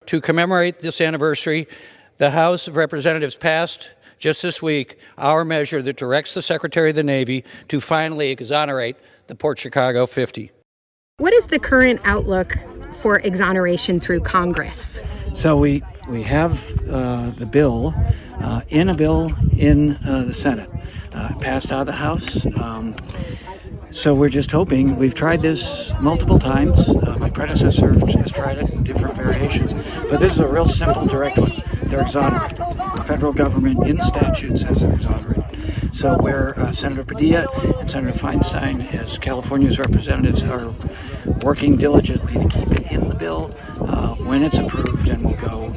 To commemorate this anniversary, the House of Representatives passed just this week our measure that directs the Secretary of the Navy to finally exonerate the Port Chicago 50. What is the current outlook for exoneration through Congress? So we have the bill in the Senate, passed out of the House. So we're just hoping. We've tried this multiple times. My predecessor has tried it in different variations, but this is a real simple, direct one. They're exonerated. The federal government in statute says they're exonerated. So where Senator Padilla and Senator Feinstein, as California's representatives, are working diligently to keep it in the bill when it's approved and will go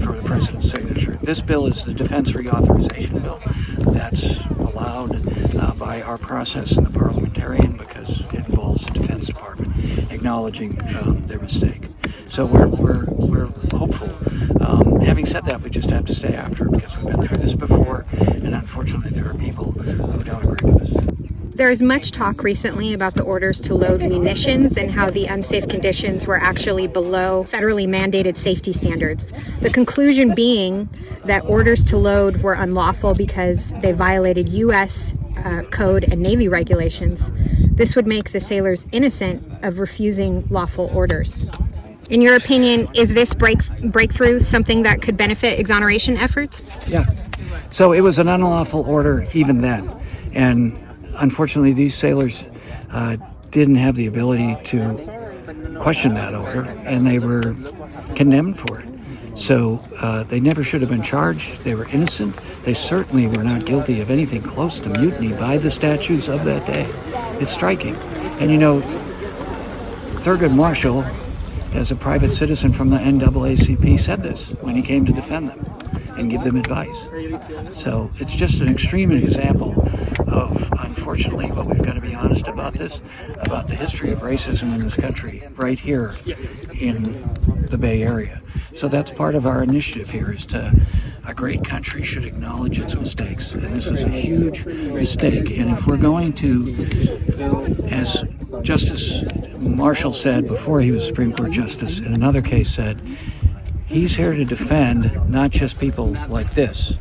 for the president's signature. This bill is the defense reauthorization bill that's allowed by our process in the parliamentarian because it involves the Defense Department acknowledging their mistake. So we're hopeful. Having said that, we just have to stay after it because we've been through this before, and unfortunately there are people who don't agree with us. There is much talk recently about the orders to load munitions and how the unsafe conditions were actually below federally mandated safety standards. The conclusion being that orders to load were unlawful because they violated U.S. code and Navy regulations. This would make the sailors innocent of refusing lawful orders. In your opinion, is this breakthrough something that could benefit exoneration efforts? Yeah. So it was an unlawful order even then. And unfortunately, these sailors didn't have the ability to question that order, and they were condemned for it. So they never should have been charged. They were innocent. They certainly were not guilty of anything close to mutiny by the statutes of that day. It's striking. And you know, Thurgood Marshall, as a private citizen from the NAACP, said this when he came to defend them and give them advice. So it's just an extreme example of, unfortunately, but we've got to be honest about this, about the history of racism in this country right here in the Bay Area. So that's part of our initiative here, is a great country should acknowledge its mistakes. And this was a huge mistake. And if we're going to, as Justice Marshall said before he was Supreme Court Justice, in another case said, he's here to defend not just people like this.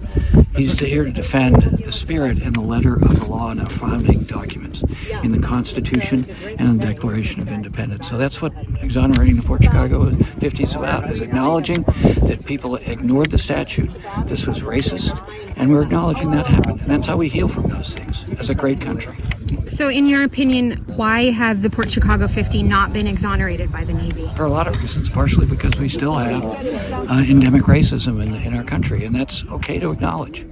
He's here to defend the spirit and the letter of the law in our founding documents, in the Constitution and the Declaration of Independence. So that's what exonerating the Port Chicago 50 is about, is acknowledging that people ignored the statute. This was racist, and we're acknowledging that happened. And that's how we heal from those things as a great country. So in your opinion, why have the Port Chicago 50 not been exonerated by the Navy? For a lot of reasons, partially because we still have endemic racism in our country, and that's okay to acknowledge.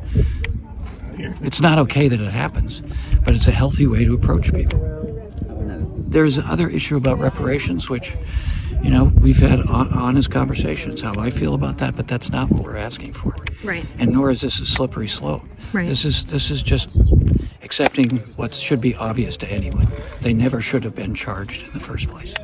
It's not okay that it happens, but it's a healthy way to approach people. There's another issue about reparations, which, you know, we've had honest conversations, how I feel about that, but that's not what we're asking for. Right. And nor is this a slippery slope. Right. This is just accepting what should be obvious to anyone. They never should have been charged in the first place.